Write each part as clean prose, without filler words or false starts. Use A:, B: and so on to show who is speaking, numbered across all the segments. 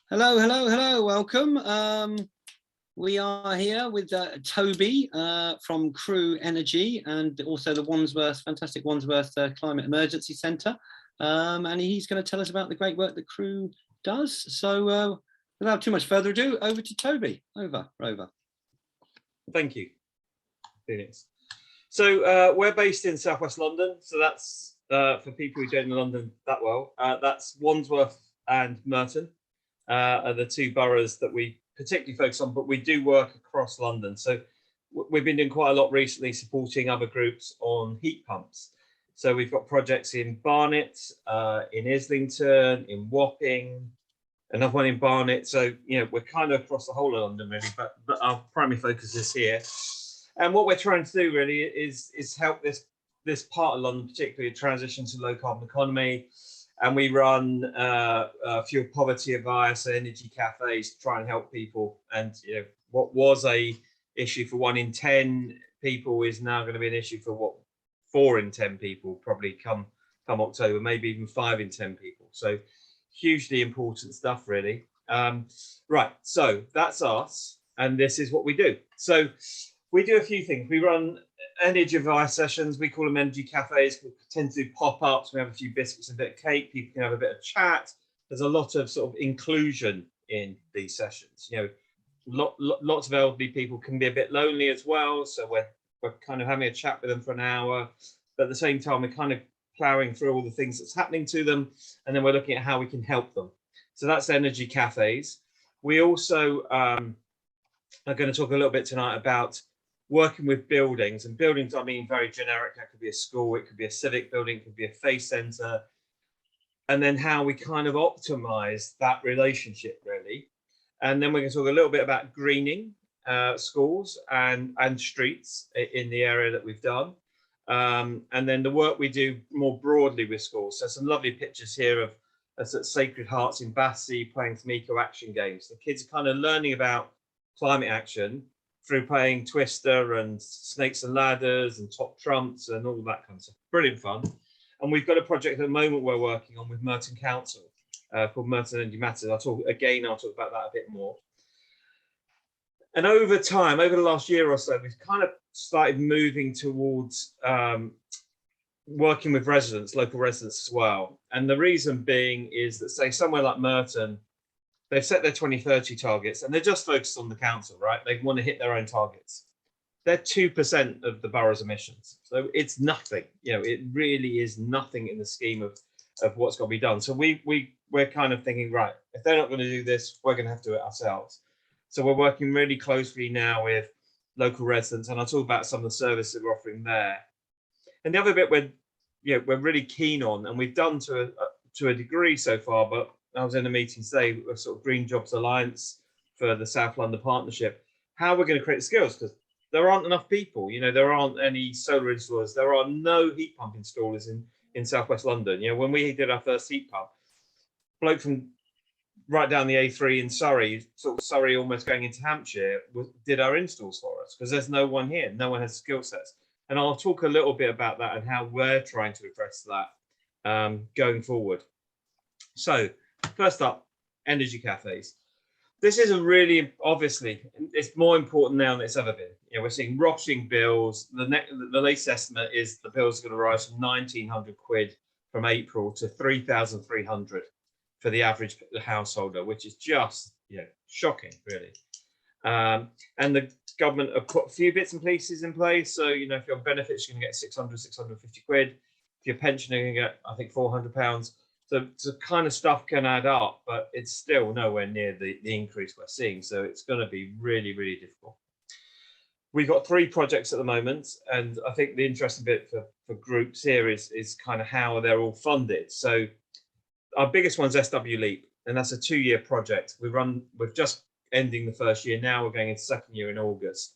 A: Hello, hello, hello, welcome. We are here with Toby from CrewEnergy and also the Wandsworth, fantastic Wandsworth Climate Emergency Centre. And he's going to tell us about the great work that Crew does. So without too much further ado, over to Toby. Over.
B: Thank you, Phoenix. So we're based in southwest London. So that's, for people who don't know London that well, that's Wandsworth and Merton. Are the two boroughs that we particularly focus on, but we do work across London. So we've been doing quite a lot recently supporting other groups on heat pumps. So we've got projects in Barnet, in Islington, in Wapping, another one in Barnet. So, you know, we're kind of across the whole of London really, but our primary focus is here. And what we're trying to do really is help this part of London, particularly transition to low carbon economy. And we run fuel poverty advice, so energy cafes to try and help people. And you know, what was a issue for 1 in 10 people is now going to be an issue for 4 in 10 people, probably come October, maybe even 5 in 10 people. So hugely important stuff, really. Right, so that's us, and this is what we do. So we do a few things. We run energy advice sessions. We call them energy cafes. We tend to do pop-ups. We have a few biscuits and a bit of cake. People can have a bit of chat. There's a lot of sort of inclusion in these sessions. You know, lots of elderly people can be a bit lonely as well. So we're kind of having a chat with them for an hour. But at the same time, we're kind of ploughing through all the things that's happening to them. And then we're looking at how we can help them. So that's energy cafes. We also are going to talk a little bit tonight about working with buildings, and buildings I mean very generic. That could be a school, it could be a civic building, it could be a faith centre, and then how we kind of optimize that relationship really. And then we're going to talk a little bit about greening schools and streets in the area that we've done, and then the work we do more broadly with schools. So some lovely pictures here of us at Sacred Hearts in Battersea playing some eco action games. The kids are kind of learning about climate action through playing Twister and Snakes and Ladders and Top Trumps and all that kind of stuff. Brilliant fun. And we've got a project at the moment we're working on with Merton Council called Merton Energy Matters. I'll talk about that a bit more. And over time, over the last year or so, we've kind of started moving towards working with residents, local residents as well. And the reason being is that, say, somewhere like Merton, they've set their 2030 targets and they're just focused on the council, right? They want to hit their own targets. They're 2% of the borough's emissions. So it's nothing, you know, it really is nothing in the scheme of what's got to be done. So we're kind of thinking, right, if they're not going to do this, we're going to have to do it ourselves. So we're working really closely now with local residents, and I'll talk about some of the services that we're offering there. And the other bit we're really keen on, and we've done to a degree so far, but I was in a meeting today with sort of Green Jobs Alliance for the South London Partnership, how we're going to create skills, because there aren't enough people. You know, there aren't any solar installers. There are no heat pump installers in Southwest London. You know, when we did our first heat pump, bloke from right down the A3 in Surrey, sort of Surrey almost going into Hampshire, did our installs for us, because there's no one here. No one has skill sets. And I'll talk a little bit about that and how we're trying to address that going forward. So, first up, energy cafes. This is a really, obviously, it's more important now than it's ever been. You know, we're seeing rocketing bills. The latest estimate is the bills are going to rise from 1,900 quid from April to 3,300 for the average householder, which is just, you know, shocking, really. And the government have put a few bits and pieces in place. So, you know, if you're on benefits, you're going to get 650 quid. If you're pensioner, you're going to get, I think, £400. So kind of stuff can add up, but it's still nowhere near the increase we're seeing. So it's going to be really, really difficult. We've got 3 projects at the moment, and I think the interesting bit for groups here is kind of how they're all funded. So our biggest one's SW Leap, and that's a 2-year project. We're just ending the first year now. We're going into second year in August,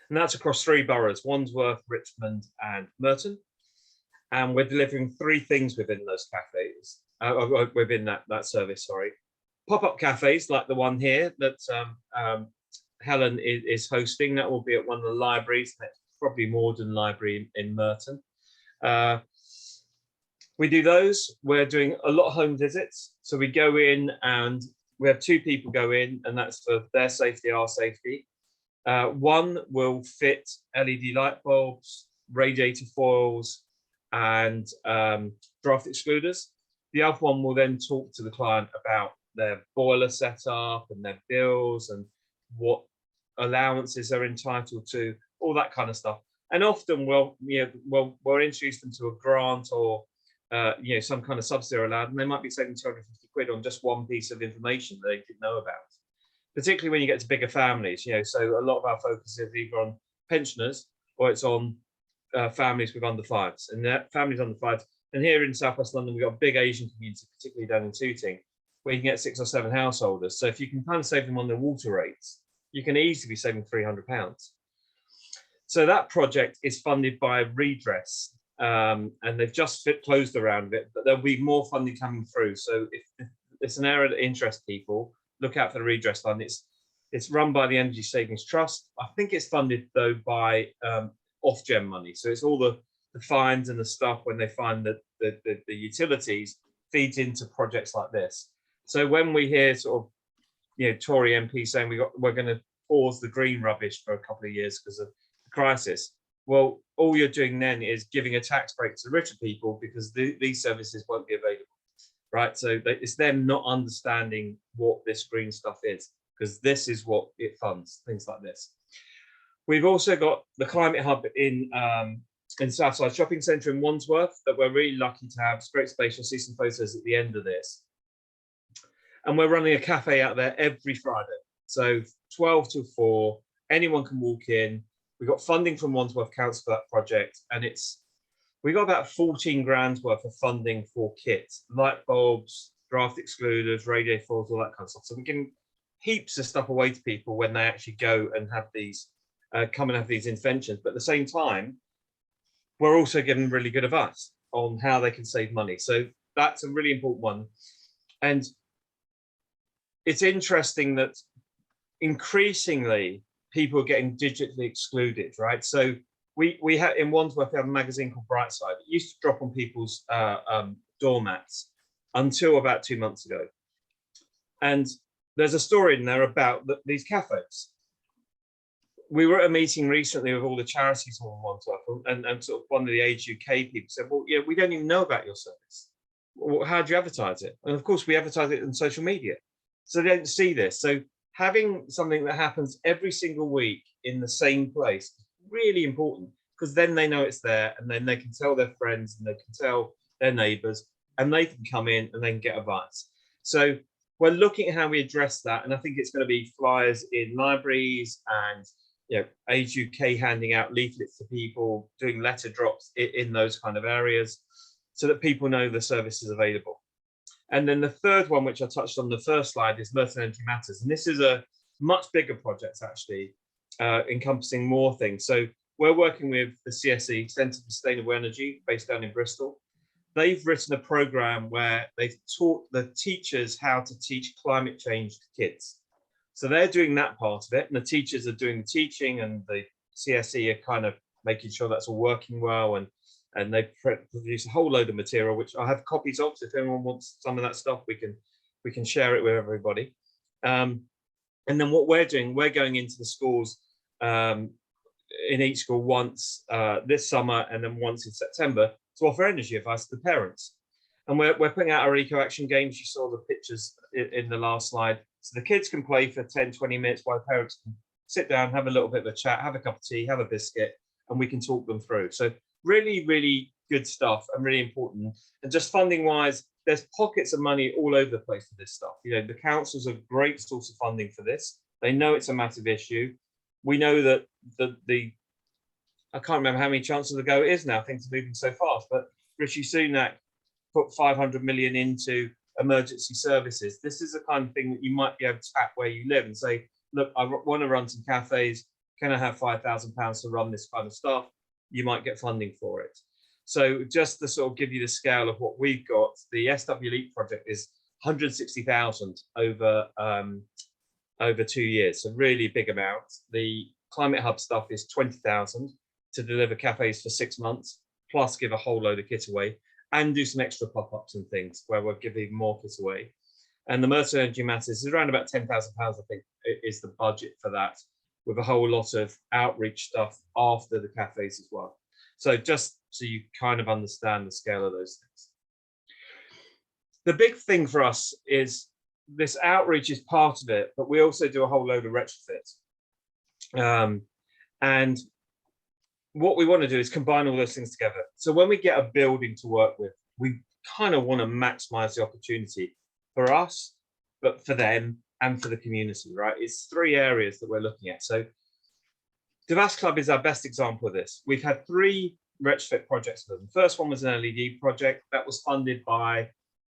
B: and that's across 3 boroughs: Wandsworth, Richmond, and Merton. And we're delivering 3 things within those cafes, within that service, sorry. Pop-up cafes like the one here that Helen is hosting. That will be at one of the libraries, probably Morden Library in Merton. We do those. We're doing a lot of home visits. So we go in and we have 2 people go in, and that's for their safety, our safety. One will fit LED light bulbs, radiator foils, and draft excluders. The other one will then talk to the client about their boiler setup and their bills and what allowances they're entitled to, all that kind of stuff. And often we'll introduce them to a grant or some kind of subsidy allowed, and they might be saving 250 quid on just one piece of information that they didn't know about. Particularly when you get to bigger families, so a lot of our focus is either on pensioners or it's on families with under 5s, and that families under 5s. And here in Southwest London, we've got a big Asian community, particularly down in Tooting, where you can get 6 or 7 householders. So if you can kind of save them on their water rates, you can easily be saving £300. So that project is funded by Redress, and they've just closed the round of it, but there'll be more funding coming through. So if it's an area that interests people, look out for the Redress Fund. It's run by the Energy Savings Trust. I think it's funded though by Ofgem money. So it's all the fines and the stuff when they find that the utilities feeds into projects like this. So when we hear sort of Tory MP saying we're going to pause the green rubbish for a couple of years because of the crisis, well, all you're doing then is giving a tax break to the richer people because these services won't be available, right? So it's them not understanding what this green stuff is, because this is what it funds, things like this. We've also got the Climate Hub in Southside Shopping Centre in Wandsworth that we're really lucky to have. It's great space. You'll see some photos at the end of this. And we're running a cafe out there every Friday. So 12 till 4, anyone can walk in. We've got funding from Wandsworth Council for that project. And we've got about 14 grand worth of funding for kits, light bulbs, draft excluders, radiator foils, all that kind of stuff. So we're giving heaps of stuff away to people when they actually go and have these, come and have these interventions. But at the same time, we're also giving really good advice on how they can save money. So that's a really important one. And it's interesting that increasingly people are getting digitally excluded, right? So we have in Wandsworth, we have a magazine called Brightside. It used to drop on people's doormats until about 2 months ago. And there's a story in there about these cafes. We were at a meeting recently with all the charities in Wandsworth, and sort of one of the Age UK people said, well, we don't even know about your service. Well, how do you advertise it? And of course, we advertise it on social media. So they don't see this. So having something that happens every single week in the same place is really important, because then they know it's there, and then they can tell their friends and they can tell their neighbours, and they can come in and they can get advice. So we're looking at how we address that. And I think it's going to be flyers in libraries and Age UK handing out leaflets to people, doing letter drops in those kind of areas so that people know the service is available. And then the third one, which I touched on the first slide, is Merton Energy Matters. And this is a much bigger project, actually, encompassing more things. So we're working with the CSE, Centre for Sustainable Energy, based down in Bristol. They've written a programme where they've taught the teachers how to teach climate change to kids. So they're doing that part of it, and the teachers are doing the teaching, and the CSE are kind of making sure that's all working well, and they produce a whole load of material, which I have copies of. So if anyone wants some of that stuff, we can share it with everybody. And then what we're doing, we're going into the schools in each school once this summer and then once in September to offer energy advice to the parents. And we're putting out our Eco Action games. You saw the pictures in the last slide. So the kids can play for 10, 20 minutes while parents can sit down, have a little bit of a chat, have a cup of tea, have a biscuit, and we can talk them through. So really, really good stuff and really important. And just funding wise, there's pockets of money all over the place for this stuff. The council's a great source of funding for this. They know it's a massive issue. We know that I can't remember how many chances ago it is now, things are moving so fast, but Rishi Sunak put 500 million into emergency services. This is the kind of thing that you might be able to tap where you live and say, look, I want to run some cafes. Can I have £5,000 to run this kind of stuff? You might get funding for it. So just to sort of give you the scale of what we've got, the SW Leap project is 160,000 over 2 years. So really big amount. The Climate Hub stuff is 20,000 to deliver cafes for 6 months, plus give a whole load of kit away, and do some extra pop-ups and things where we're giving more kit away. And the Merton Energy Matters is around about £10,000, I think, is the budget for that, with a whole lot of outreach stuff after the cafes as well. So just so you kind of understand the scale of those things. The big thing for us is this outreach is part of it, but we also do a whole load of retrofits. And what we want to do is combine all those things together. So when we get a building to work with, we kind of want to maximize the opportunity for us, but for them and for the community, right? It's 3 areas that we're looking at. So Devas Club is our best example of this. We've had 3 retrofit projects with them. The first one was an LED project that was funded by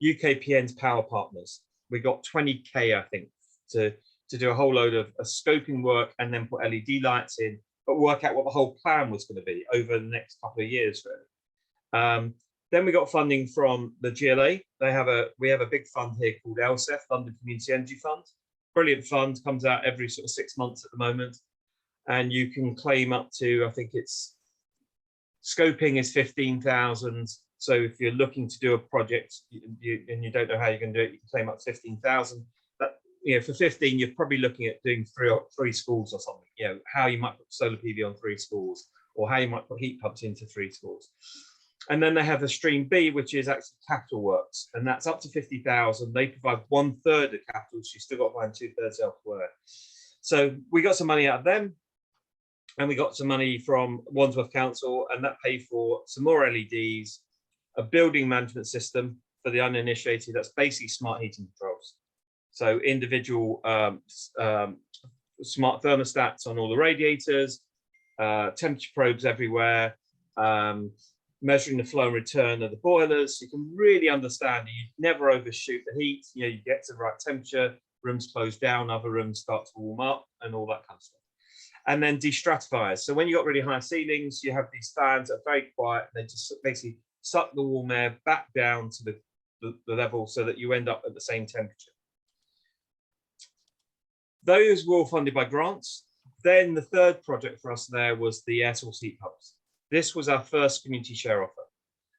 B: UKPN's Power Partners. We got 20k, I think, to do a whole load of scoping work and then put LED lights in, but work out what the whole plan was going to be over the next couple of years, really. Then we got funding from the GLA. We have a big fund here called LSEF, London Community Energy Fund. Brilliant fund, comes out every sort of 6 months at the moment. And you can claim up to, I think it's, scoping is 15,000. So if you're looking to do a project and you don't know how you're going to do it, you can claim up to 15,000. But for 15, you're probably looking at doing three schools or something. How you might put solar PV on 3 schools, or how you might put heat pumps into 3 schools. And then they have the stream B, which is actually capital works, and that's up to 50,000. They provide 1/3 of capital, so you still got to find 2/3 elsewhere. So we got some money out of them, and we got some money from Wandsworth Council, and that paid for some more LEDs, a building management system for the uninitiated. That's basically smart heating controls. So individual smart thermostats on all the radiators, temperature probes everywhere, measuring the flow and return of the boilers. So you can really understand you never overshoot the heat. You get to the right temperature, rooms close down, other rooms start to warm up, and all that kind of stuff. And then destratifiers. So when you got really high ceilings, you have these fans that are very quiet. They just basically suck the warm air back down to the level so that you end up at the same temperature. Those were all funded by grants. Then the third project for us there was the air source heat pumps. This was our first community share offer.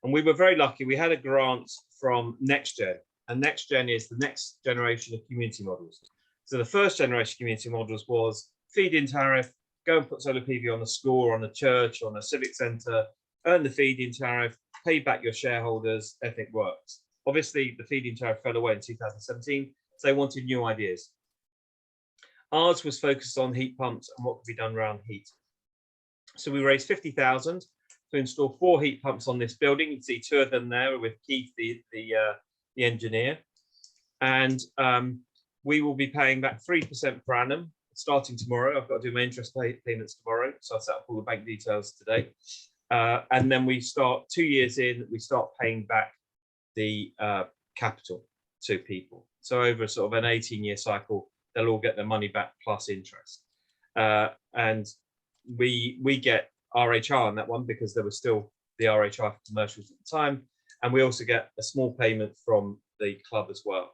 B: And we were very lucky. We had a grant from NextGen, and NextGen is the next generation of community models. So the first generation community models was feed-in tariff, go and put solar PV on a school, or on a church, on a civic centre, earn the feed-in tariff, pay back your shareholders, everything works. Obviously, the feed-in tariff fell away in 2017, so they wanted new ideas. Ours was focused on heat pumps and what could be done around heat. So we raised 50,000 to install 4 heat pumps on this building. You can see 2 of them there with Keith, the engineer. And we will be paying back 3% per annum starting tomorrow. I've got to do my interest payments tomorrow, so I'll set up all the bank details today. And then we start 2 years in, we start paying back the capital to people. So over sort of an 18-year cycle, they'll all get their money back plus interest. And we get RHR on that one because there was still the RHR for commercials at the time. And we also get a small payment from the club as well.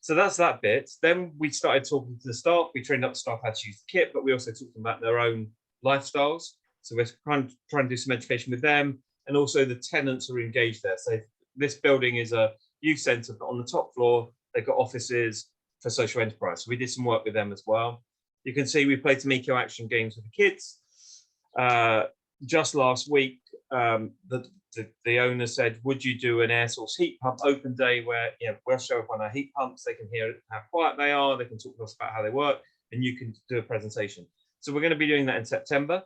B: So that's that bit. Then we started talking to the staff. We trained up the staff how to use the kit, but we also talked about their own lifestyles. So we're trying to do some education with them, and also the tenants are engaged there. So this building is a youth centre, but on the top floor, they've got offices for social enterprise. So we did some work with them as well. You can see we played some eco action games with the kids. Just last week, the owner said, would you do an air source heat pump open day where we'll show up on our heat pumps, they can hear how quiet they are, they can talk to us about how they work, and you can do a presentation. So we're going to be doing that in September,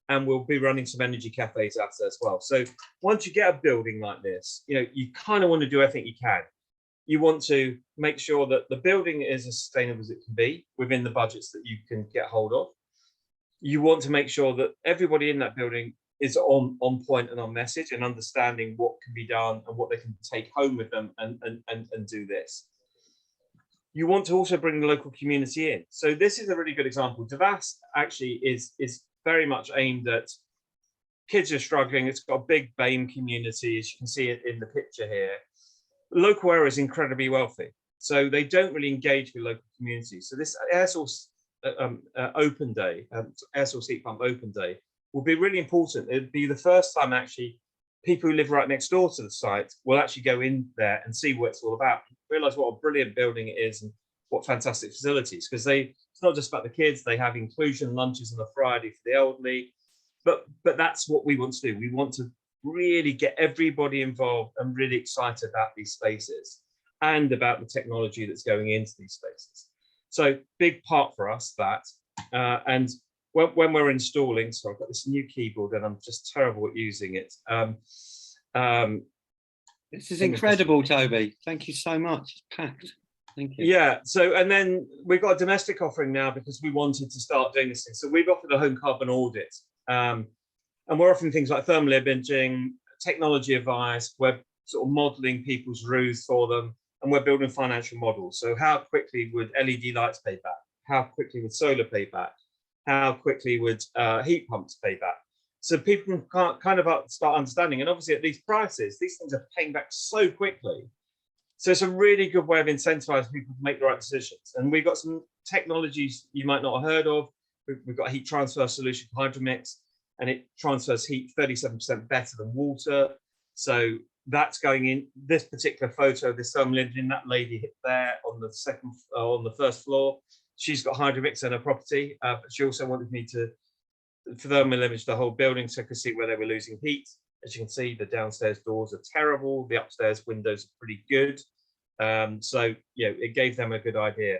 B: and we'll be running some energy cafes out there as well. So once you get a building like this, you kind of want to do everything you can. You want to make sure that the building is as sustainable as it can be within the budgets that you can get hold of. You want to make sure that everybody in that building is on point and on message and understanding what can be done and what they can take home with them and do this. You want to also bring the local community in. So this is a really good example. Devas actually is very much aimed at kids who are struggling. It's got a big BAME community, as you can see it in the picture here. The local area is incredibly wealthy, so they don't really engage with local communities. So this air source open day, air source heat pump open day, will be really important. It'd be the first time actually people who live right next door to the site will actually go in there and see what it's all about, realize what a brilliant building it is and what fantastic facilities, because it's not just about the kids. They have inclusion lunches on a Friday for the elderly, but that's what we want to do. We want to really get everybody involved and really excited about these spaces and about the technology that's going into these spaces. So big part for us that, and when we're installing, so I've got this new keyboard and I'm just terrible at using it.
A: This is incredible, Toby. Thank you so much. It's packed. Thank you.
B: Yeah. So, and then we've got a domestic offering now because we wanted to start doing this thing. So we've offered a home carbon audit, and we're offering things like thermal imaging, technology advice. We're sort of modelling people's roofs for them, and we're building financial models. So how quickly would LED lights pay back? How quickly would solar pay back? How quickly would heat pumps pay back? So people can kind of start understanding. And obviously at these prices, these things are paying back so quickly. So it's a really good way of incentivizing people to make the right decisions. And we've got some technologies you might not have heard of. We've got a heat transfer solution, Hydromix, and it transfers heat 37% better than water. So that's going in this particular photo, this thermal imaging, that lady hit there on the first floor. She's got Hydromix in her property, but she also wanted me to thermal image the whole building so I could see where they were losing heat. As you can see, the downstairs doors are terrible. The upstairs windows are pretty good. So, you know, it gave them a good idea.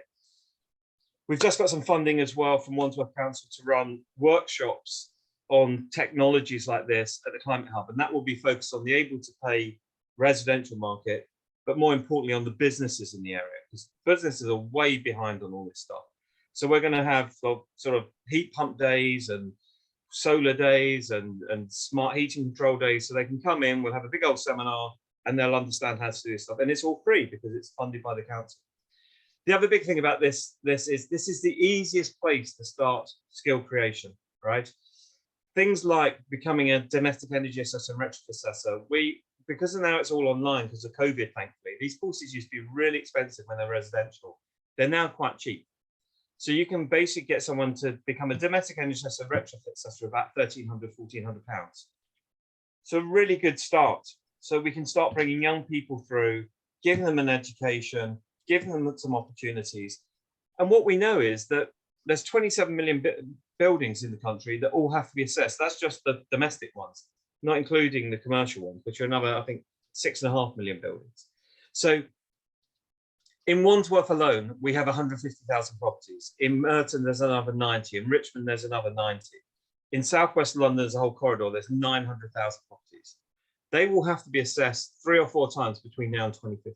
B: We've just got some funding as well from Wandsworth Council to run workshops on technologies like this at the Climate Hub. And that will be focused on the able to pay residential market, but more importantly on the businesses in the area, because businesses are way behind on all this stuff. So we're going to have sort of heat pump days and solar days and smart heating control days, so they can come in, we'll have a big old seminar and they'll understand how to do this stuff. And it's all free because it's funded by the council. The other big thing about this is the easiest place to start skill creation, right? Things like becoming a domestic energy assessor and retrofit assessor, because now it's all online because of COVID, thankfully, these courses used to be really expensive when they're residential. They're now quite cheap. So you can basically get someone to become a domestic energy assessor, retrofit assessor, about £1,300, £1,400. So a really good start. So we can start bringing young people through, giving them an education, giving them some opportunities. And what we know is that there's 27 million buildings in the country that all have to be assessed. That's just the domestic ones, not including the commercial ones, which are another, I think, 6.5 million buildings. So in Wandsworth alone, we have 150,000 properties. In Merton, there's another 90. In Richmond, there's another 90. In southwest London, there's a whole corridor. There's 900,000 properties. They will have to be assessed 3 or 4 times between now and 2050.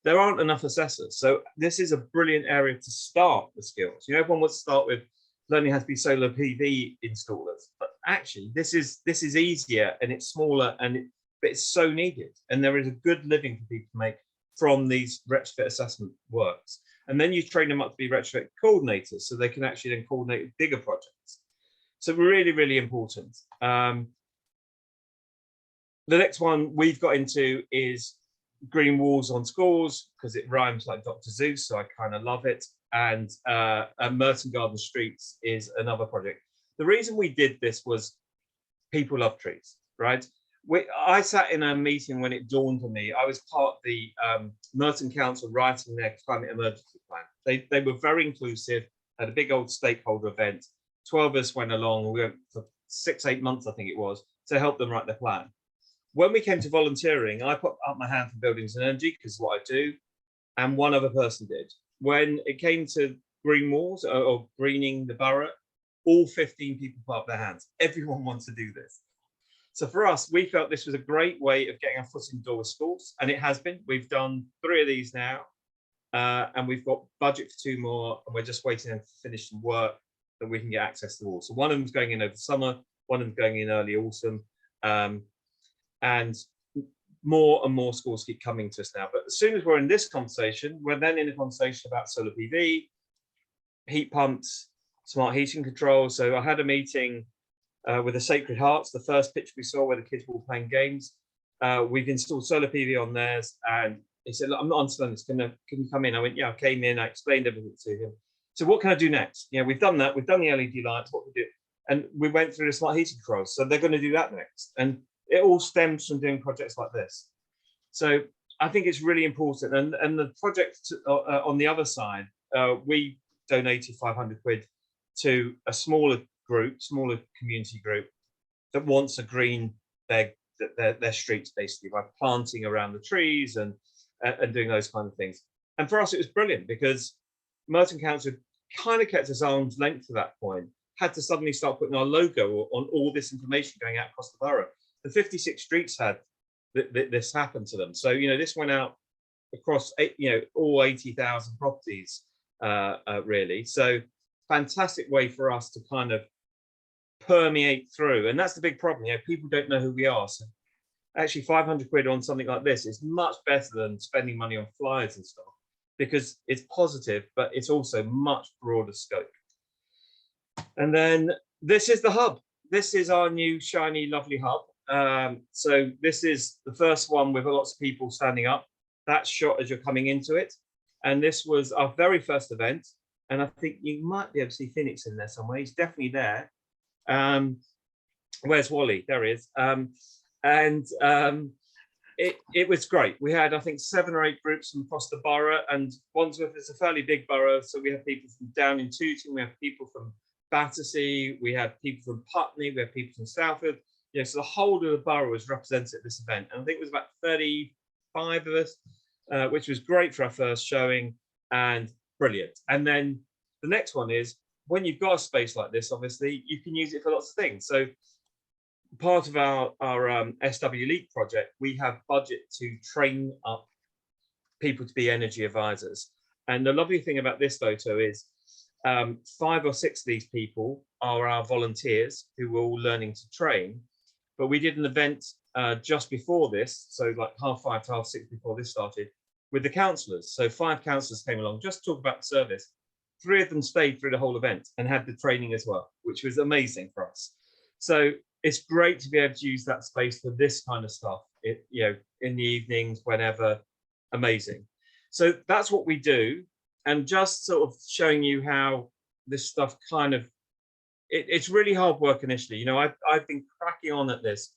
B: There aren't enough assessors. So this is a brilliant area to start the skills. You know, everyone wants to start with learning how to be solar PV installers, but actually this is easier and it's smaller, but it's so needed. And there is a good living for people to make from these retrofit assessment works. And then you train them up to be retrofit coordinators so they can actually then coordinate bigger projects. So really, really important. The next one we've got into is green walls on schools, because it rhymes like Dr. Zeus, so I kind of love it. And Merton Garden Streets is another project. The reason we did this was people love trees, right? I sat in a meeting when it dawned on me. I was part of the Merton Council writing their climate emergency plan. They were very inclusive, had a big old stakeholder event. 12 of us went along, we went for 6-8 months, I think it was, to help them write their plan. When we came to volunteering, I put up my hand for buildings and energy because it's what I do, and one other person did. When it came to green walls or greening the borough, all 15 people put up their hands. Everyone wants to do this. So for us, we felt this was a great way of getting our foot in the door with schools, and it has been. We've done 3 of these now, and we've got budget for 2 more, and we're just waiting to finish some work that we can get access to all. So one of them's going in over summer, one of them's going in early autumn, and more and more schools keep coming to us now. But as soon as we're in this conversation, we're then in a conversation about solar PV, heat pumps, smart heating control. So I had a meeting with the Sacred Hearts, the first picture we saw where the kids were all playing games. We've installed solar PV on theirs, and he said, I'm not understanding this, can you come in? I went, yeah, I came in, I explained everything to him. So what can I do next? You know, we've done that, we've done the LED lights, what we do? And we went through the smart heating controls, so they're going to do that next. And it all stems from doing projects like this. So I think it's really important. And the project on the other side, we donated 500 quid to a smaller community group that wants to green their streets, basically by planting around the trees and doing those kind of things. And for us, it was brilliant because Merton Council kind of kept us arm's length to that point, had to suddenly start putting our logo on all this information going out across the borough. The 56 streets had this happen to them. So, this went out across, all 80,000 properties, really. So fantastic way for us to kind of permeate through. And that's the big problem. People don't know who we are. So actually 500 quid on something like this is much better than spending money on flyers and stuff, because it's positive, but it's also much broader scope. And then this is the hub. This is our new shiny, lovely hub. So this is the first one with lots of people standing up. That's shot as you're coming into it. And this was our very first event. And I think you might be able to see Phoenix in there somewhere. He's definitely there. Where's Wally? There he is. It was great. We had, I think, 7 or 8 groups from across the borough, and Wandsworth is a fairly big borough. So we have people from down in Tooting, we have people from Battersea, we had people from Putney, we have people from Salford. So the whole of the borough was represented at this event. And I think it was about 35 of us, which was great for our first showing and brilliant. And then the next one is, when you've got a space like this, obviously, you can use it for lots of things. So part of our SW League project, we have budget to train up people to be energy advisors. And the lovely thing about this photo is 5 or 6 of these people are our volunteers who were all learning to train. But we did an event just before this, so like 5:30 to 6:30 before this started, with the councillors. So 5 councillors came along just to talk about the service. 3 of them stayed through the whole event and had the training as well, which was amazing for us. So it's great to be able to use that space for this kind of stuff, in the evenings, whenever. Amazing. So that's what we do. And just sort of showing you how this stuff kind of, it's really hard work initially. I've been cracking on at this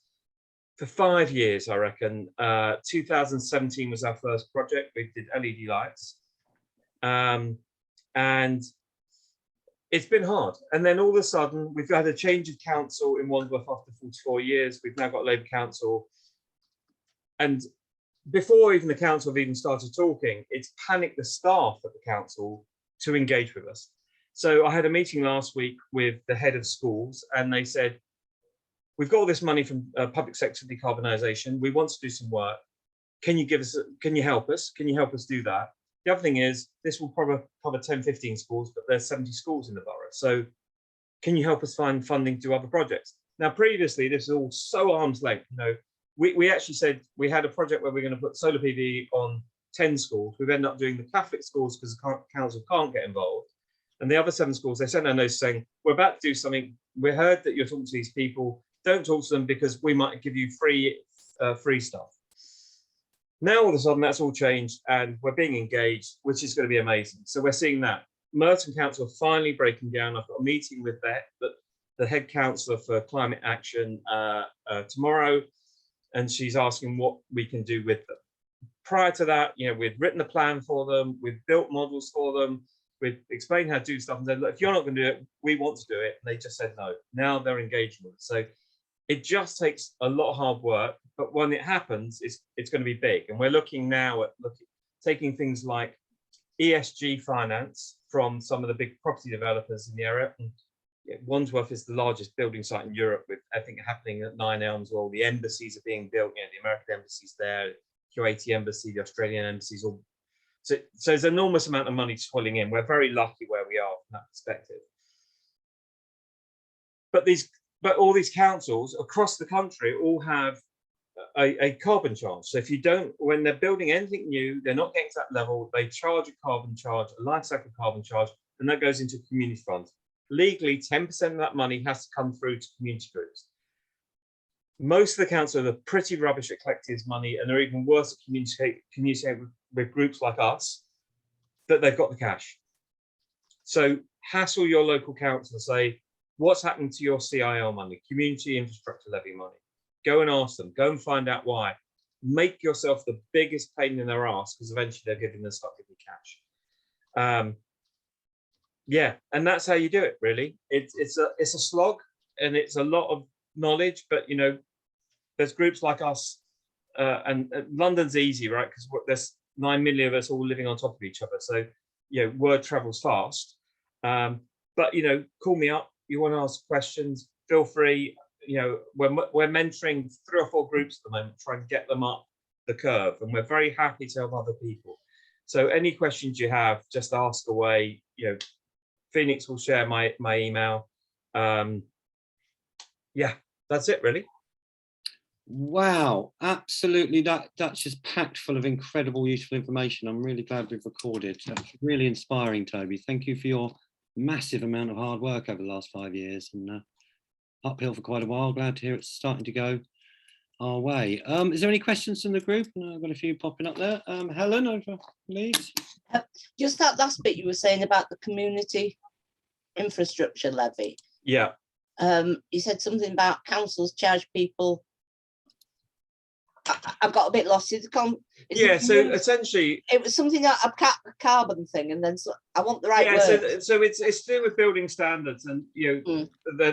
B: for 5 years, I reckon. 2017 was our first project. We did LED lights. And it's been hard. And then all of a sudden, we've had a change of council in Wandsworth after 44 years. We've now got Labour Council. And before even the council have even started talking, it's panicked the staff at the council to engage with us. So I had a meeting last week with the head of schools, and they said, we've got all this money from public sector decarbonisation. We want to do some work. Can you help us? Can you help us do that? The other thing is, this will probably cover 10, 15 schools, but there's 70 schools in the borough. So can you help us find funding to do other projects? Now, previously, this was all so arm's length. We actually said we had a project where we're going to put solar PV on 10 schools. We've ended up doing the Catholic schools because the council can't get involved. And the other 7 schools, they sent a note saying, we're about to do something. We heard that you're talking to these people. Don't talk to them because we might give you free stuff. Now, all of a sudden, that's all changed and we're being engaged, which is going to be amazing. So we're seeing that. Merton Council finally breaking down. I've got a meeting with the head councillor for climate action tomorrow, and she's asking what we can do with them. Prior to that, we'd written a plan for them, we've built models for them, we've explained how to do stuff, and said, look, if you're not going to do it, we want to do it. And they just said no. Now they're engaging with us. So it just takes a lot of hard work, but when it happens, it's going to be big. And we're looking now at taking things like ESG finance from some of the big property developers in the area. And Wandsworth is the largest building site in Europe, with I think happening at 9 Elms. All the embassies are being built. The American embassy's there, Kuwaiti embassy, the Australian embassies. All so there's an enormous amount of money swelling in. We're very lucky where we are from that perspective. But all these councils across the country all have a carbon charge. So if you don't, when they're building anything new, they're not getting to that level, they charge a carbon charge, a life cycle carbon charge, and that goes into community funds. Legally, 10% of that money has to come through to community groups. Most of the councils are pretty rubbish at collecting this money, and they're even worse at communicating with groups like us that they've got the cash. So hassle your local council and say, what's happening to your CIL money, community infrastructure levy money? Go and ask them. Go and find out why. Make yourself the biggest pain in their ass, because eventually they're giving them start giving cash. Yeah, and that's how you do it. Really, it's a slog, and it's a lot of knowledge. But you know, there's groups like us, and London's easy, right? Because there's 9 million of us all living on top of each other. So you know, word travels fast. But you know, call me up. You want to ask questions? Feel free. You know, we're mentoring 3 or 4 groups at the moment, trying to get them up the curve, and we're very happy to help other people. So any questions you have, just ask away. You know, Phoenix will share my email. Yeah, that's it really.
A: Wow, absolutely. That's just packed full of incredible, useful information. I'm really glad we've recorded. That's really inspiring, Toby. Thank you for your massive amount of hard work over the last 5 years, and uphill for quite a while. Glad to hear it's starting to go our way. Is there any questions from the group? I've got a few popping up there. Helen, over, please.
C: Just that last bit you were saying about the community infrastructure levy.
B: Yeah.
C: You said something about councils charge people. I got a bit lost.
B: Yeah, so essentially
C: it was something that a carbon thing, and then I want the right word.
B: So it's to do with building standards, and you know,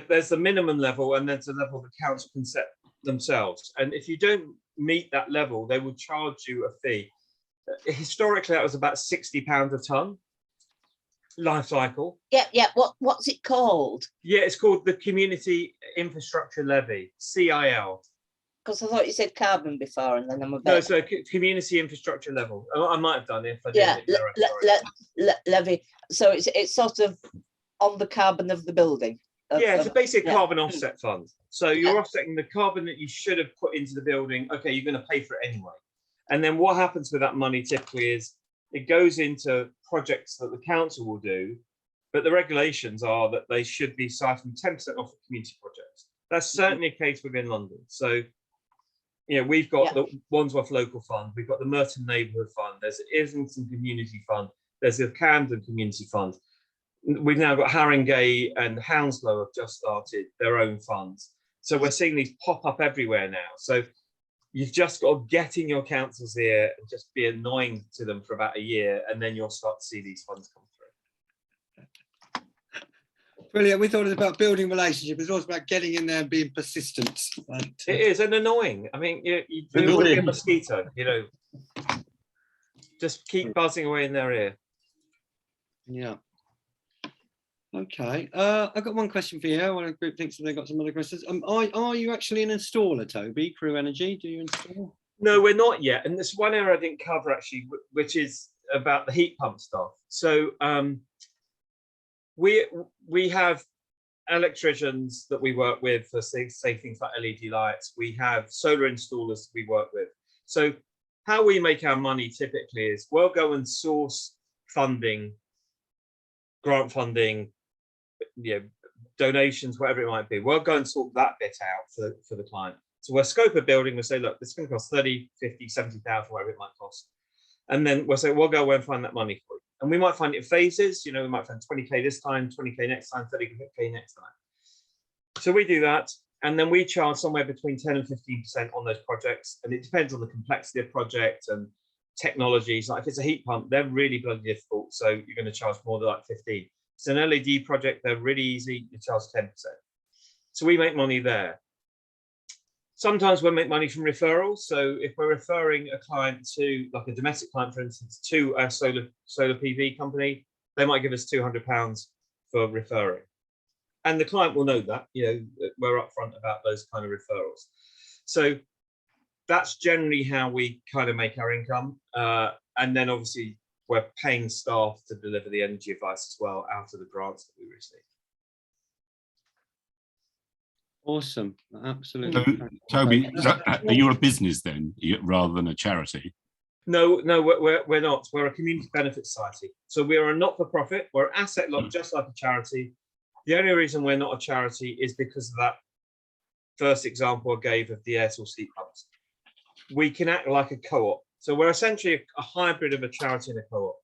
B: there's the minimum level, and there's a level the council can set themselves. And if you don't meet that level, they will charge you a fee. Historically, that was about £60 a tonne life cycle.
C: Yeah. What's it called?
B: Yeah, it's called the Community Infrastructure Levy, CIL.
C: Because I thought you said carbon before, and then I'm a bit...
B: No, so community infrastructure level. I might have done it if I did.
C: Yeah, levy. So it's sort of on the carbon of the building.
B: It's a basic carbon offset fund. So you're offsetting the carbon that you should have put into the building. Okay, you're going to pay for it anyway. And then what happens with that money typically is it goes into projects that the council will do, but the regulations are that they should be siphoned 10% off of community projects. That's certainly a case within London. So you know, we've got the Wandsworth Local Fund, we've got the Merton Neighbourhood Fund, there's the Islington Community Fund, there's the Camden Community Fund. We've now got Haringey and Hounslow have just started their own funds. So we're seeing these pop up everywhere now. So you've just got to get in your council's ear and just be annoying to them for about a year, and then you'll start to see these funds come through.
A: Brilliant. We thought it was about building relationships. It's also about getting in there and being persistent.
B: It is, and annoying. I mean, you don't want to be a mosquito, you know. Just keep buzzing away in their ear.
A: Yeah. Okay. I've got one question for you. One of the group thinks that they've got some other questions. Are you actually an installer, Toby, CrewEnergy? Do you install?
B: No, we're not yet. And there's one area I didn't cover actually, which is about the heat pump stuff. So we have electricians that we work with for say things like LED lights. We have solar installers we work with. So how we make our money typically is we'll go and source funding, grant funding, you know, donations, whatever it might be. We'll go and sort that bit out for the client. So we'll scope a building, we'll say, look, this is going to cost 30, 50, 70,000, whatever it might cost. And then we'll say, we'll go away and find that money for you. And we might find it in phases, you know, we might find 20k this time, 20k next time, 30k next time. So we do that. And then we charge somewhere between 10 and 15% on those projects. And it depends on the complexity of project and technologies. Like if it's a heat pump, they're really bloody difficult. So you're going to charge more than like 15. It's an LED project, they're really easy, you charge 10%. So we make money there. Sometimes we'll make money from referrals. So if we're referring a client to, like a domestic client, for instance, to a solar PV company, they might give us £200 for referring. And the client will know that, you know, we're upfront about those kind of referrals. So that's generally how we kind of make our income. And then obviously we're paying staff to deliver the energy advice as well out of the grants that we receive.
A: Awesome, absolutely.
D: So, Toby, are you a business then, rather than a charity?
B: No, we're not. We're a community benefit society. So we are a not-for-profit. We're asset locked, just like a charity. The only reason we're not a charity is because of that first example I gave of the air source heat pumps. We can act like a co-op. So we're essentially a hybrid of a charity and a co-op.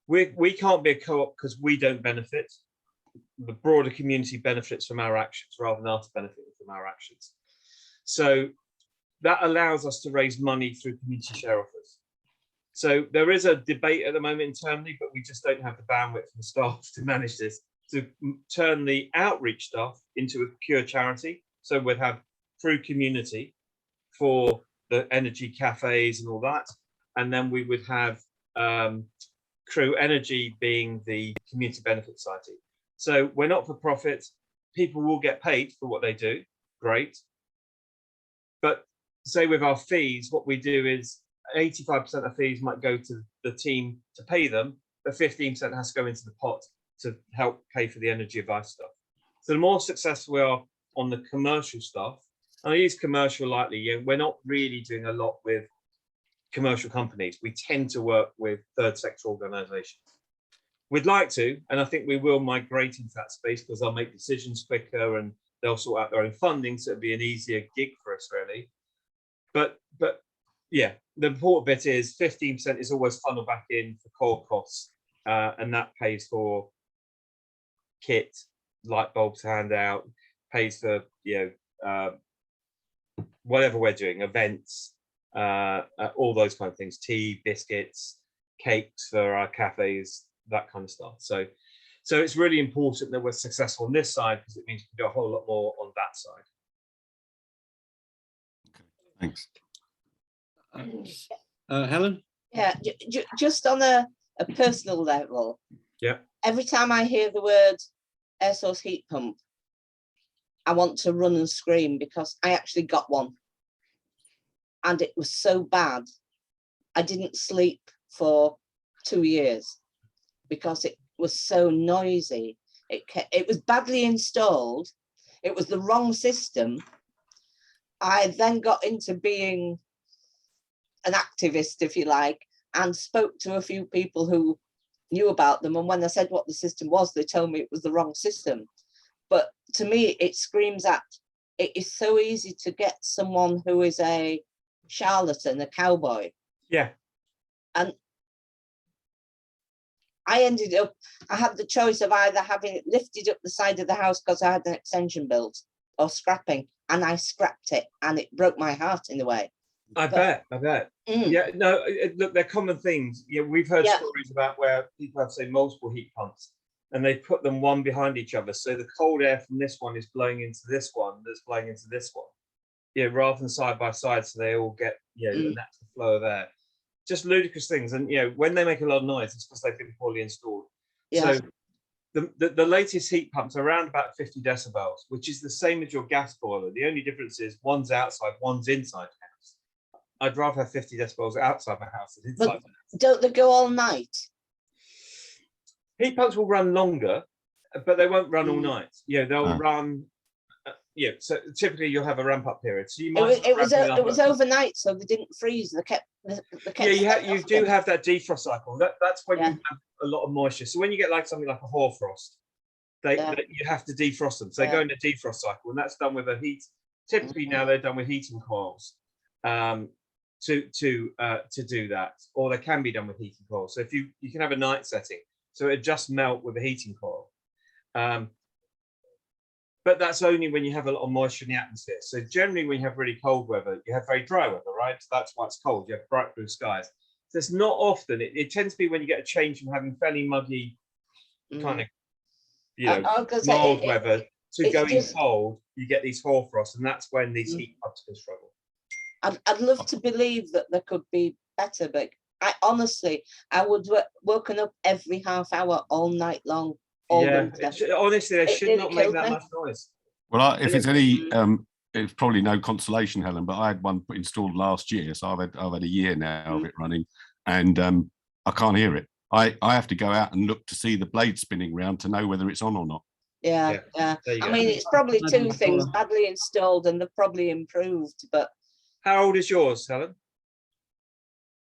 B: We can't be a co-op because we don't benefit. The broader community benefits from our actions rather than us benefiting from our actions. So that allows us to raise money through community share offers. So there is a debate at the moment internally, but we just don't have the bandwidth and staff to manage this, to turn the outreach stuff into a pure charity. So we'd have Crew Community for the energy cafes and all that. And then we would have CrewEnergy being the community benefit society. So we're not for profit. People will get paid for what they do. Great. But say with our fees, what we do is 85% of fees might go to the team to pay them, but 15% has to go into the pot to help pay for the energy advice stuff. So the more successful we are on the commercial stuff, and I use commercial lightly, we're not really doing a lot with commercial companies. We tend to work with third sector organizations. We'd like to, and I think we will migrate into that space because they'll make decisions quicker and they'll sort out their own funding, so it'll be an easier gig for us, really. But yeah, the important bit is 15% is always funneled back in for core costs, and that pays for kit, light bulbs to hand out, pays for whatever we're doing, events, all those kind of things, tea, biscuits, cakes for our cafes, that kind of stuff. So it's really important that we're successful on this side because it means we can do a whole lot more on that side.
D: Thanks.
A: Helen?
C: Yeah, just on a personal level.
B: Yeah.
C: Every time I hear the word air source heat pump, I want to run and scream because I actually got one. And it was so bad. I didn't sleep for 2 years because it was so noisy. It was badly installed. It was the wrong system. I then got into being an activist, if you like, and spoke to a few people who knew about them. And when I said what the system was, they told me it was the wrong system. But to me, it screams at, it is so easy to get someone who is a charlatan, a cowboy.
B: Yeah.
C: And I had the choice of either having it lifted up the side of the house because I had an extension built, or scrapping, and I scrapped it, and it broke my heart in a way.
B: I bet. Yeah, no, look, they're common things. Yeah, we've heard stories about where people have, say, multiple heat pumps, and they put them one behind each other. So the cold air from this one is blowing into this one, that's blowing into this one. Yeah, rather than side by side, so they all get a natural flow of air. Just ludicrous things, and when they make a lot of noise, it's because they've been poorly installed. Yeah. So the latest heat pumps are around about 50 decibels, which is the same as your gas boiler. The only difference is one's outside, one's inside the house. I'd rather have 50 decibels outside my house than inside.
C: But don't they go all night?
B: Heat pumps will run longer, but they won't run all night. They'll run. So typically you'll have a ramp up period. So you might.
C: It was overnight, so they didn't freeze. They kept.
B: You do have that defrost cycle. That's when you have a lot of moisture. So when you get like something like a hoarfrost, you have to defrost them. So they go into defrost cycle, and that's done with a heat. Typically now they're done with heating coils, to do that, or they can be done with heating coils. So if you can have a night setting, so it just melt with a heating coil. But that's only when you have a lot of moisture in the atmosphere. So generally when you have really cold weather, you have very dry weather, right? So that's why it's cold. You have bright blue skies. So it's not often. It tends to be when you get a change from having fairly muggy kind of, mild weather to going cold, you get these hoarfrosts, and that's when these heat pumps can struggle.
C: I'd love to believe that there could be better, but I honestly would woken up every half hour all night long.
B: Honestly, they should not make that much noise.
D: Well, if it's any, it's probably no consolation, Helen, but I had one installed last year, so I've had a year now of it running, and I can't hear it. I have to go out and look to see the blade spinning round to know whether it's on or not.
C: Yeah. I mean, it's probably two things: badly installed, and they've probably improved. But
B: how old is yours, Helen?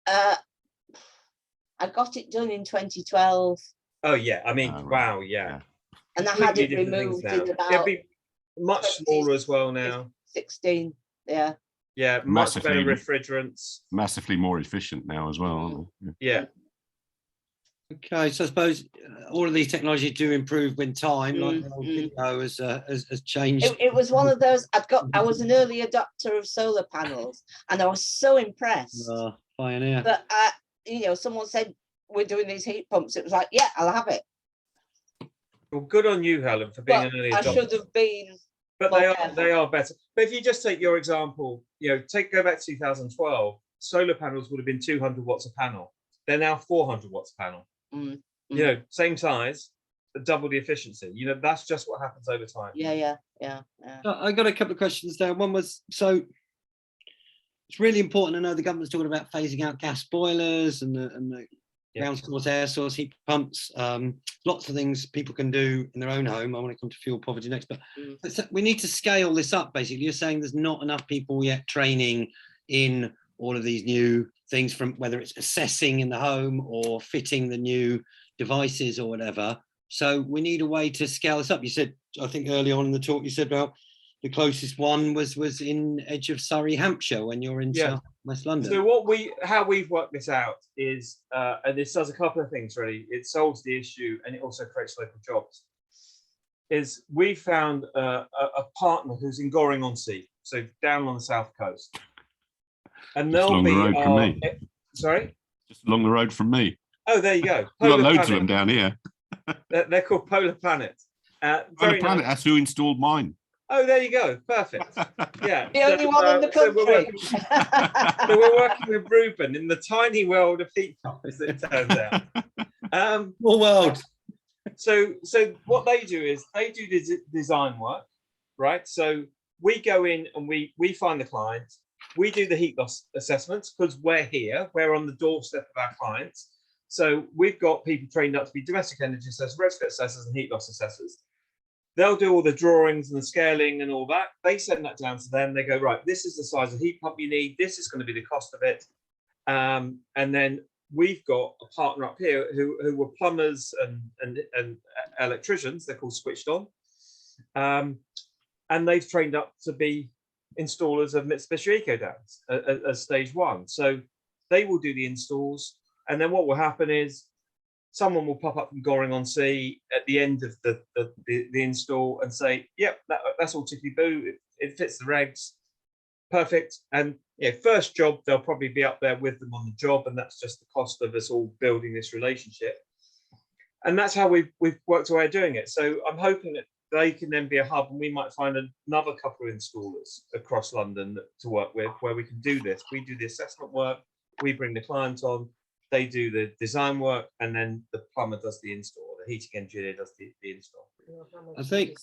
C: I got it done in 2012.
B: Oh yeah, I mean, wow, yeah.
C: And I had it removed in about.
B: It'll be much smaller as well now.
C: 16, yeah.
B: Yeah, much better refrigerants.
D: Massively more efficient now as well, aren't they?
B: Yeah.
A: Okay, so I suppose all of these technologies do improve with time, like the old video has changed.
C: It was one of those. I was an early adopter of solar panels, and I was so impressed
A: Pioneer.
C: that someone said we're doing these heat pumps. It was like, yeah, I'll have it.
B: Well, good on you, Helen, for being an early adopter.
C: I should have been.
B: But they are better. But if you just take your example, go back to 2012, solar panels would have been 200 watts a panel. They're now 400 watts a panel. Same size, but double the efficiency. That's just what happens over time.
C: Yeah.
A: I got a couple of questions there. One was, so it's really important. I know the government's talking about phasing out gas boilers and the ground source, air source, heat pumps. Lots of things people can do in their own home. I want to come to fuel poverty next, but we need to scale this up. Basically, you're saying there's not enough people yet training in all of these new things, from whether it's assessing in the home or fitting the new devices or whatever. So we need a way to scale this up. You said, I think early on in the talk, you said about the closest one was in edge of Surrey, Hampshire, when you're in South West London.
B: So how we've worked this out is, and this does a couple of things really. It solves the issue and it also creates local jobs. Is we found a partner who's in Goring-on-Sea, so down on the south coast, and they'll be
D: road from me.
B: Sorry,
D: just along the road from me.
B: Oh, there you go.
D: We've got loads of them down here.
B: They're called Polar Planet.
D: Polar Planet. Nice. That's who installed mine.
B: Oh, there you go. Perfect. Yeah.
C: The only one in the country.
B: So we're working with Ruben in the tiny world of heat pumps, it turns out.
A: Small world.
B: So what they do is they do the design work, right? So we go in and we find the clients. We do the heat loss assessments because we're here. We're on the doorstep of our clients. So we've got people trained up to be domestic energy assessors, retrofit assessors, and heat loss assessors. They'll do all the drawings and the scaling and all that. They send that down to them. They go, right, this is the size of heat pump you need. This is going to be the cost of it. And then we've got a partner up here who were plumbers and electricians. They're called Switched On. And they've trained up to be installers of Mitsubishi Eco-Downs as stage one. So they will do the installs. And then what will happen is someone will pop up from Goring-on-Sea at the end of the install and say, yep, that's all tickety-boo. It fits the regs. Perfect. And first job, they'll probably be up there with them on the job. And that's just the cost of us all building this relationship. And that's how we've worked our way of doing it. So I'm hoping that they can then be a hub, and we might find another couple of installers across London to work with where we can do this. We do the assessment work, we bring the client on, they do the design work, and then the plumber does the install, the heating engineer does the install.
A: I think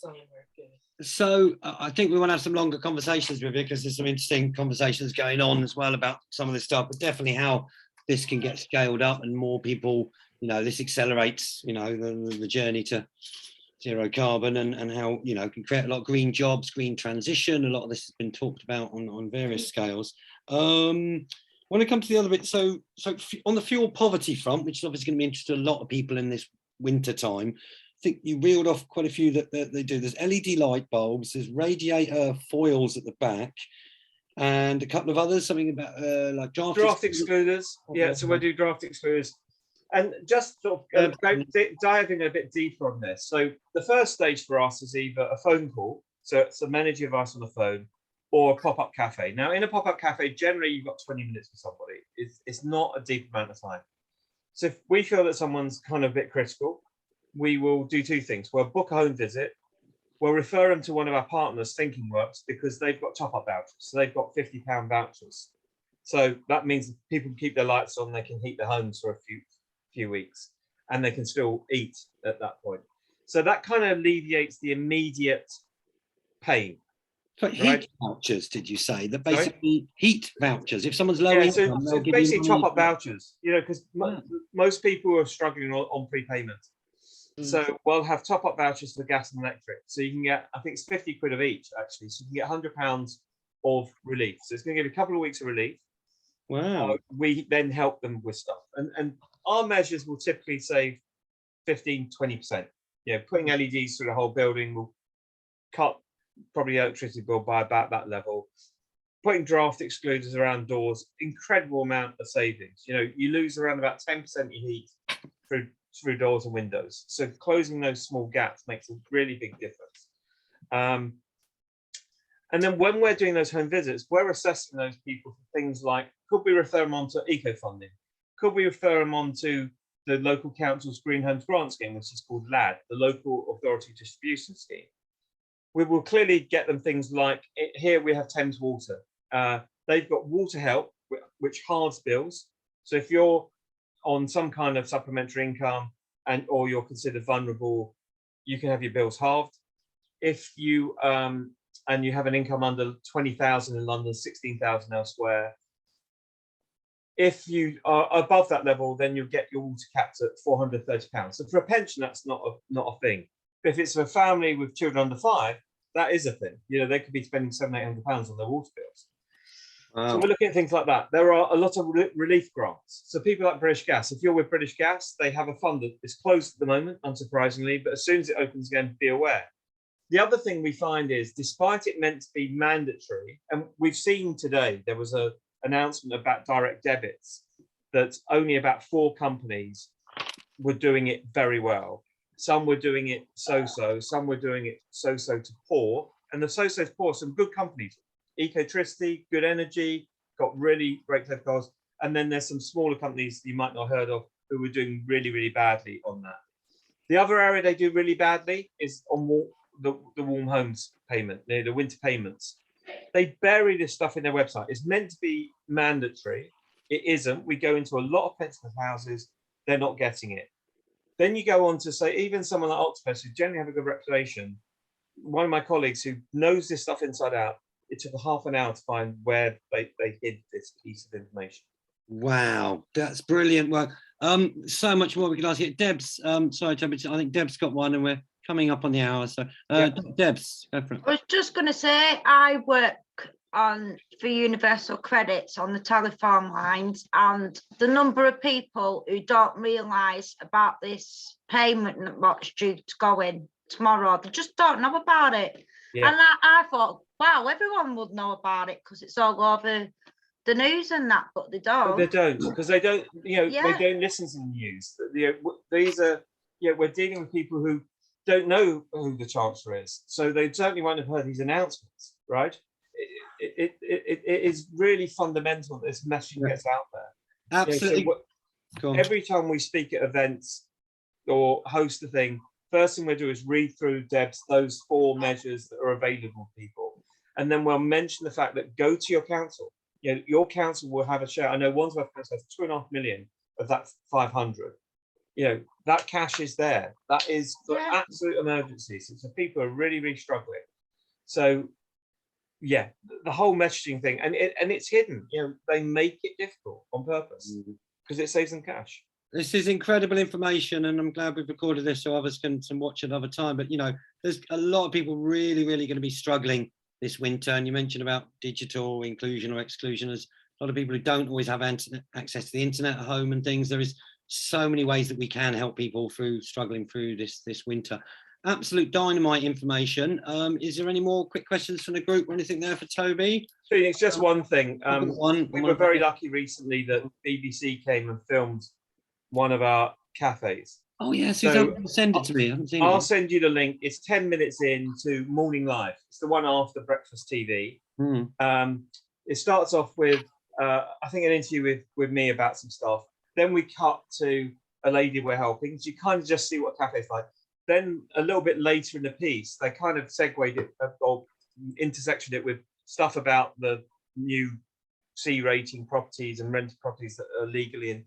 A: so. I think we want to have some longer conversations with you, because there's some interesting conversations going on as well about some of this stuff, but definitely how this can get scaled up and more people, this accelerates, the journey to zero carbon, and how, can create a lot of green jobs, green transition. A lot of this has been talked about on various scales. When it comes to the other bit, so on the fuel poverty front, which is obviously going to be interesting to a lot of people in this winter time, I think you reeled off quite a few that they do. There's LED light bulbs, there's radiator foils at the back, and a couple of others, something about like draft
B: excluders. Yeah, so we'll do draft excluders. And just sort of diving a bit deeper on this. So the first stage for us is either a phone call, so it's a manager advice on the phone, or a pop-up cafe. Now, in a pop-up cafe, generally you've got 20 minutes with somebody. It's not a deep amount of time. So if we feel that someone's kind of a bit critical, we will do two things. We'll book a home visit. We'll refer them to one of our partners, Thinking Works, because they've got top-up vouchers. So they've got £50 vouchers. So that means people can keep their lights on, they can heat their homes for a few weeks, and they can still eat at that point. So that kind of alleviates the immediate pain.
A: But heat vouchers, did you say? That basically heat vouchers. If someone's low income,
B: so basically top-up vouchers, because most people are struggling on prepayment. So we'll have top-up vouchers for gas and electric. So you can get, I think it's 50 quid of each, actually. So you can get £100 of relief. So it's going to give you a couple of weeks of relief.
A: Wow.
B: We then help them with stuff. And our measures will typically save 15-20%. Putting LEDs through the whole building will cut probably electricity bill by about that level. Putting draft excluders around doors, incredible amount of savings. You lose around about 10% of your heat through doors and windows. So closing those small gaps makes a really big difference. And then when we're doing those home visits, we're assessing those people for things like, could we refer them on to eco-funding? Could we refer them on to the local council's Green Homes Grant Scheme, which is called LAD, the Local Authority Distribution Scheme? We will clearly get them things like, here we have Thames Water. They've got water help, which halves bills. So if you're on some kind of supplementary income or you're considered vulnerable, you can have your bills halved. If you and you have an income under 20,000 in London, 16,000 elsewhere, if you are above that level, then you'll get your water capped at £430. So for a pension, that's not a thing. But if it's for a family with children under 5, that is a thing. You know, they could be spending £700-800 on their water bills.
A: Wow.
B: So we're looking at things like that. There are a lot of relief grants. So people like British Gas, if you're with British Gas, they have a fund that is closed at the moment, unsurprisingly, but as soon as it opens again, be aware. The other thing we find is, despite it meant to be mandatory, and we've seen today, there was an announcement about direct debits, that only about 4 companies were doing it very well. Some were doing it so-so, some were doing it so-so to poor, and the so-so to poor, some good companies, Ecotricity, Good Energy, got really great cars, and then there's some smaller companies you might not have heard of who were doing really, really badly on that. The other area they do really badly is on the warm homes payment, the winter payments. They bury this stuff in their website. It's meant to be mandatory. It isn't. We go into a lot of pensioners' houses, they're not getting it. Then you go on to say, even someone like Octopus, who generally have a good reputation, one of my colleagues who knows this stuff inside out, it took half an hour to find where they hid this piece of information.
A: Wow, that's brilliant work. So much more we could ask you. Deb's, sorry, Toby, I think Deb's got one and we're coming up on the hour. So
B: Yeah.
A: Deb's, go for it.
E: I was just going to say, I work for Universal Credits on the telephone lines, and the number of people who don't realise about this payment and what's due to go in tomorrow, they just don't know about it.
B: Yeah.
E: And I thought, wow, everyone would know about it because it's all over the news and that, but they don't.
B: But they don't, because they don't, you know,
E: Yeah.
B: they don't listen to the news. You know, these are, you know, we're dealing with people who don't know who the Chancellor is, so they certainly won't have heard these announcements, right? It is really fundamental that this messaging gets out there.
A: Absolutely.
B: You know, so every time we speak at events or host a thing, first thing we do is read through those 4 measures that are available to people, and then we'll mention the fact that go to your council. You know, your council will have a share. I know Wandsworth Council has 2.5 million of that 500. You know, that cash is there. That is for absolute emergencies. So people are really, really struggling. So, yeah, the whole messaging thing, and it's hidden. You know, they make it difficult on purpose because it saves them cash.
A: This is incredible information, and I'm glad we've recorded this so others can watch another time. But, you know, there's a lot of people really, really going to be struggling this winter. And you mentioned about digital inclusion or exclusion. There's a lot of people who don't always have access to the internet at home and things. There is so many ways that we can help people struggling through this winter. Absolute dynamite information. Is there any more quick questions from the group or anything there for Toby?
B: So it's just one thing. We were very
A: lucky.
B: lucky recently that BBC came and filmed one of our cafes.
A: Oh yeah,
B: So,
A: Suzanne, send it to me. I haven't seen
B: I'll
A: it.
B: send you the link. It's 10 minutes into Morning Live. It's the one after breakfast TV. It starts off with, I think, an interview with me about some stuff. Then we cut to a lady we're helping. So you kind of just see what a cafe's like. Then a little bit later in the piece, they kind of segued it or intersected it with stuff about the new C rating properties and rented properties that are legally in.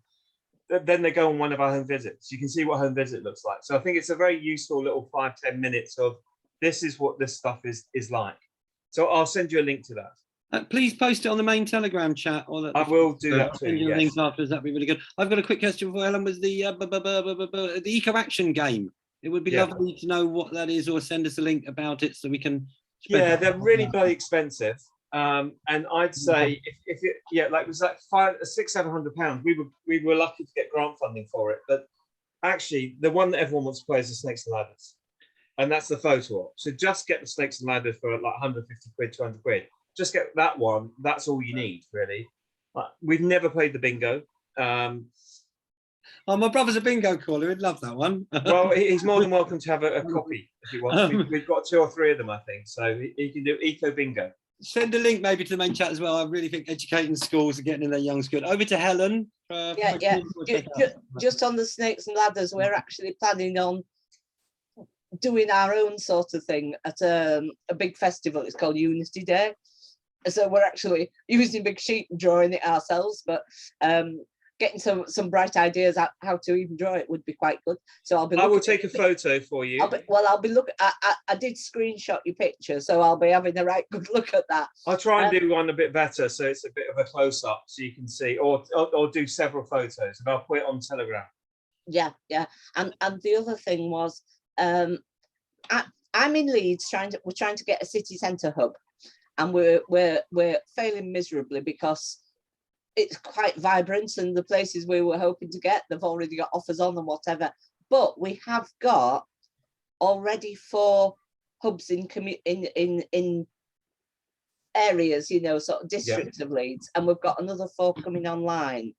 B: Then they go on one of our home visits. You can see what home visit looks like. So I think it's a very useful little 5-10 minutes of this is what this stuff is like. So I'll send you a link to that.
A: Please post it on the main Telegram chat.
B: I will do that too.
A: Send you a
B: Yes.
A: link afterwards. That'd be really good. I've got a quick question for Helen. Was the Eco Action game? It would be lovely to know what that is, or send us a link about it so we can.
B: Yeah, they're really bloody expensive. And I'd say if it, like it was like £600-700. We were lucky to get grant funding for it, but actually the one that everyone wants to play is the Snakes and Ladders, and that's the photo op. So just get the Snakes and Ladders for like 150 quid, 200 quid. Just get that one. That's all you need, really. We've never played the bingo.
A: Oh, my brother's a bingo caller. He'd love that one.
B: Well, he's more than welcome to have a copy if he wants. We've got 2 or 3 of them, I think. So he can do eco bingo.
A: Send a link maybe to the main chat as well. I really think educating schools and getting in their young's good. Over to Helen.
C: Yeah. Just on the snakes and ladders, we're actually planning on doing our own sort of thing at a big festival. It's called Unity Day. So we're actually using big sheet and drawing it ourselves, but getting some bright ideas how to even draw it would be quite good. So I will
B: take a photo for you.
C: I'll be looking. I did screenshot your picture, so I'll be having a right good look at that.
B: I'll try and do one a bit better, so it's a bit of a close up, so you can see, or do several photos, and I'll put it on Telegram. Yeah. And the other thing was, I'm in Leeds. We're trying to get a city centre hub, and we're failing miserably because it's quite vibrant, and the places we were hoping to get, they've already got offers on and whatever. But we have got already 4 hubs in areas, you know, sort of districts of Leeds, and we've got another 4 coming online.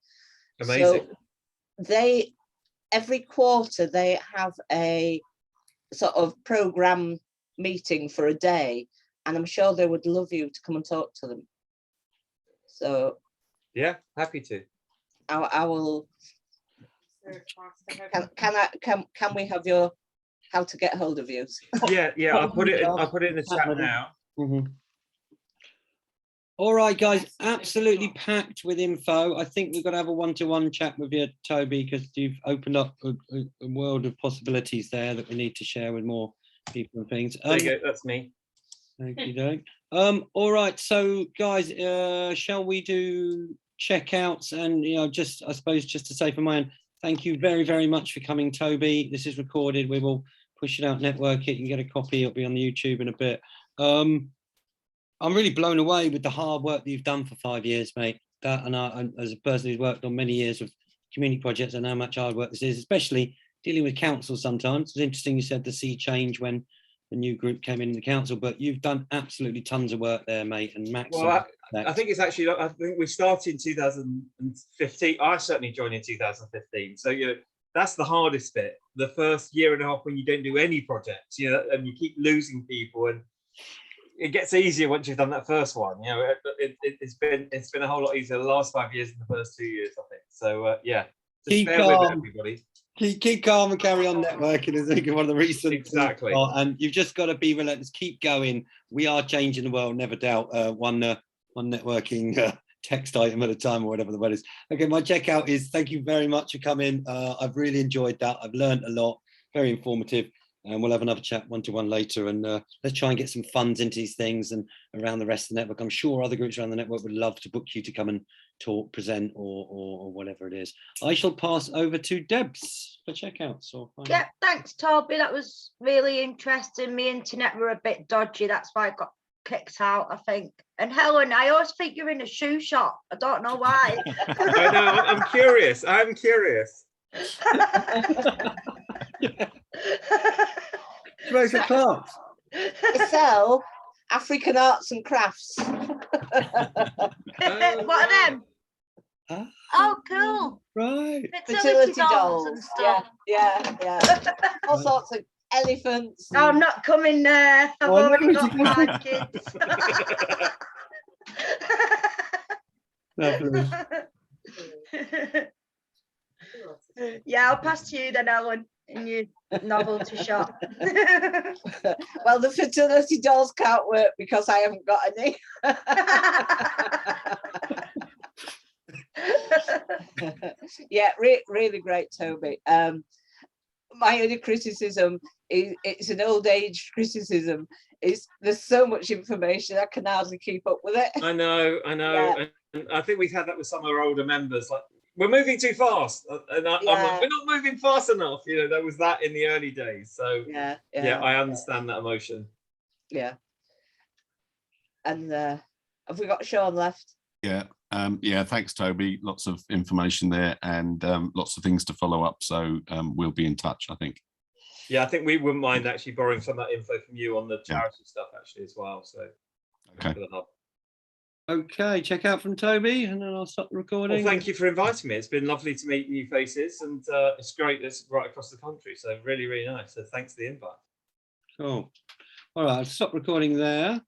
B: Amazing.
C: So every quarter they have a sort of program meeting for a day, and I'm sure they would love you to come and talk to them. So
B: yeah, happy to.
C: I will. Can we have your how to get hold of you?
B: Yeah. I'll put it in the chat now.
A: Mm-hmm. All right, guys, absolutely packed with info. I think we've got to have a one-to-one chat with you, Toby, because you've opened up a world of possibilities there that we need to share with more people and things.
B: There you go, that's me.
A: Thank you, Doug. All right, so guys, shall we do checkouts? And I suppose just to say from my end, thank you very, very much for coming, Toby. This is recorded. We will push it out, network it. You can get a copy. It'll be on the YouTube in a bit. I'm really blown away with the hard work that you've done for 5 years, mate. That, and I, as a person who's worked on many years of community projects, I know how much hard work this is, especially dealing with council sometimes. It's interesting you said the sea change when the new group came in the council, but you've done absolutely tons of work there, mate. And Max.
B: Well, I think it's actually, I think we started in 2015. I certainly joined in 2015. So, that's the hardest bit. The first year and a half when you don't do any projects, and you keep losing people, and it gets easier once you've done that first one. It's been a whole lot easier the last 5 years than the first 2 years, I think. So just bear with it, everybody.
A: Keep calm and carry on networking is one of the reasons.
B: Exactly.
A: And you've just got to be relentless. Keep going. We are changing the world, never doubt. One networking text item at a time, or whatever the word is. Okay, my checkout is thank you very much for coming. I've really enjoyed that. I've learned a lot. Very informative. And we'll have another chat one-to-one later, and let's try and get some funds into these things and around the rest of the network. I'm sure other groups around the network would love to book you to come and talk, present, or whatever it is. I shall pass over to Debs for checkouts.
E: Yeah, thanks, Toby. That was really interesting. My internet were a bit dodgy. That's why I got kicked out, I think. And Helen, I always think you're in a shoe shop. I don't know why.
B: I know. I'm curious. I'm curious.
A: Rosa Clark.
C: I sell African arts and crafts.
E: What are them? Oh, cool.
A: Right.
C: Fertility dolls and stuff. Yeah. All sorts of elephants.
E: Oh, I'm not coming there. I've already got 5 kids.
A: Lovely.
E: Yeah, I'll pass to you then, Ellen, in your novelty shop.
C: Well, the fertility dolls can't work because I haven't got any. Yeah, really great, Toby. My only criticism is it's an old age criticism. There's so much information I can hardly keep up with it.
B: I know. Yeah. And I think we've had that with some of our older members. Like, we're moving too fast, and I'm like, we're not moving fast enough. There was that in the early days. So yeah, I understand that emotion.
C: Yeah. And have we got Sean left?
D: Yeah. Thanks, Toby. Lots of information there, and lots of things to follow up. So we'll be in touch, I think.
B: Yeah, I think we wouldn't mind actually borrowing some of that info from you on the charity stuff actually as well. So
D: okay.
B: For the hub.
A: Okay, check out from Toby, and then I'll stop the recording.
B: Well, thank you for inviting me. It's been lovely to meet new faces, and it's great. It's right across the country, so really, really nice. So thanks for the invite.
A: Cool. All right, I'll stop recording there.